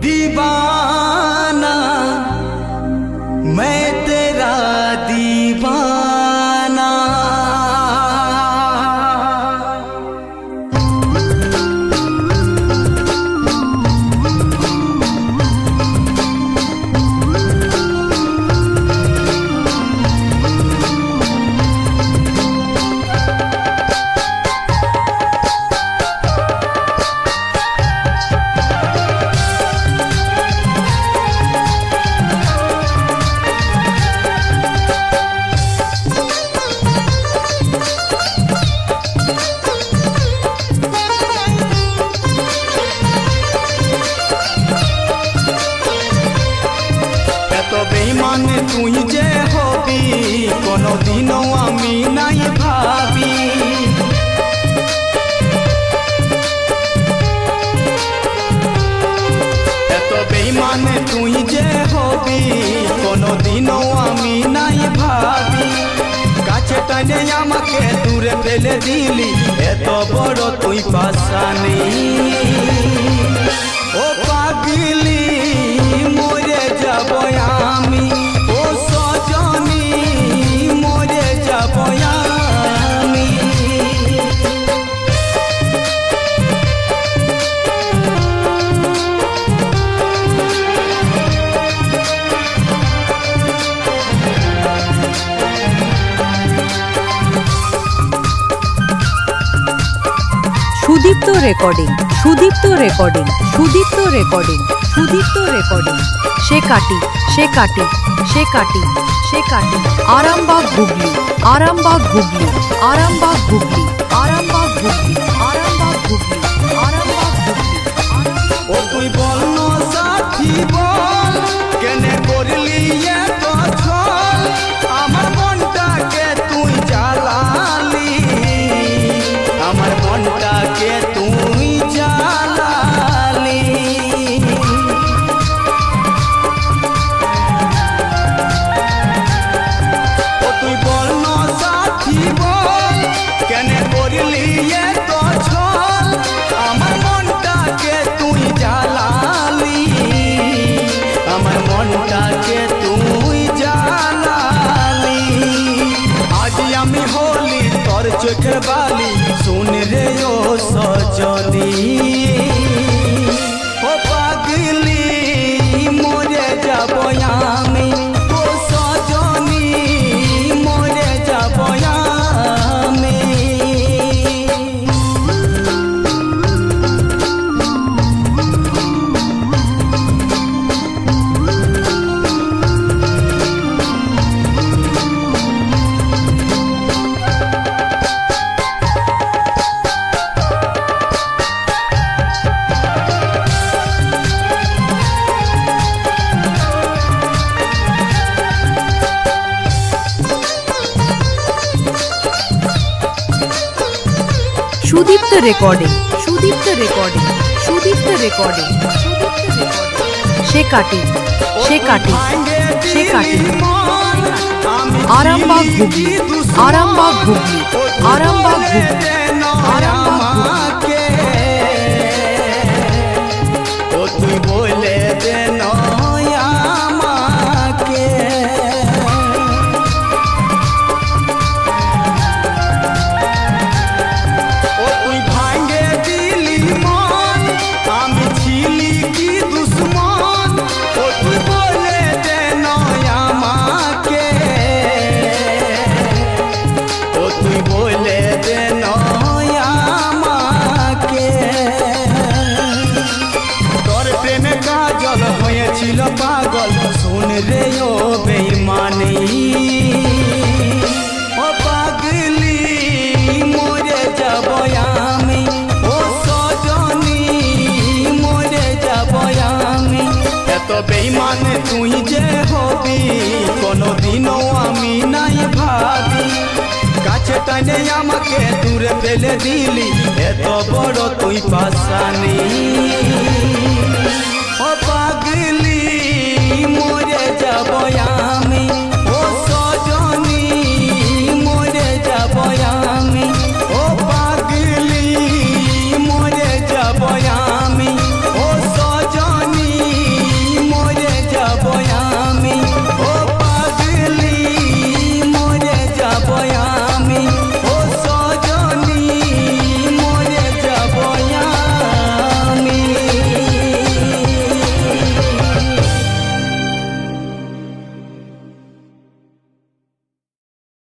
दीवाना मैं तेरा दीवाना। बेईमाने तुई जे हबी कोनो दिनों आमी नाई भाबी। एत बेईमाने तुई जे हबी कोनो दिनों आमी नाई भाबी। काछे टाने आमाके दूरे फेले दिली एत बड़ तुई पाशानी। ओ पागली मरे যাব আমি, ও সজনী মরে যাব আমি। Sudipta recording, Sudipta recording, Sudipta recording, Sudipta recording. সে কাটি, সে কাটি, সে কাটি, সে কাটি। আরামবাগ হুগলি, আরামবাগ হুগলি, আরামবাগ হুগলি, আরামবাগ হুগলি, আরামবাগ হুগলি, আরামবাগ হুগলি। ও তুই বল না সাথী বল কেনে করলি এত ছল। আমার মনটাকে তুই জ্বালালি, আমার মনটাকে তুই জ্বালালি। ও তুই বল না সাথী বল কেনে করলি এত ছল। আমার মনটাকে তুই জ্বালালি, আমার মনটাকে তুই জ্বালালি। আজ আমি হলি তোর চোখের বালি, শুন রে ও সজনী। ও পাগলি মরে যাব আমি, ও সজনী মরে যাব আমি। Sudipta recording, Sudipta recording, Sudipta recording, Sudipta recording. সে কাটি, সে কাটি, সে কাটি। আরামবাগ হুগলি, আরামবাগ হুগলি, আরামবাগ হুগলি, আরামবাগ হুগলি। ও তুই বলে দে নয় আমাকে। ও তুই ভাঙে দিলি মন, আমি ছিলি কি দুশ্মন। ও তুই বলে দে নয় আমাকে, ও তুই বলে দে নয় আমাকে। তোর প্রেমে কাজল হয়েছিল পাগল, শুন রে ও বেঈমানি। ও পাগলি মরে যাব আমি, ও সজনী মরে যাব আমি। এত বেঈমানে তুই যে হবি কোনো দিনও আমি নাই ভাবি। কাছে টানে আমাকে দূরে ফেলে দিলি এত বড় তুই পাশানি।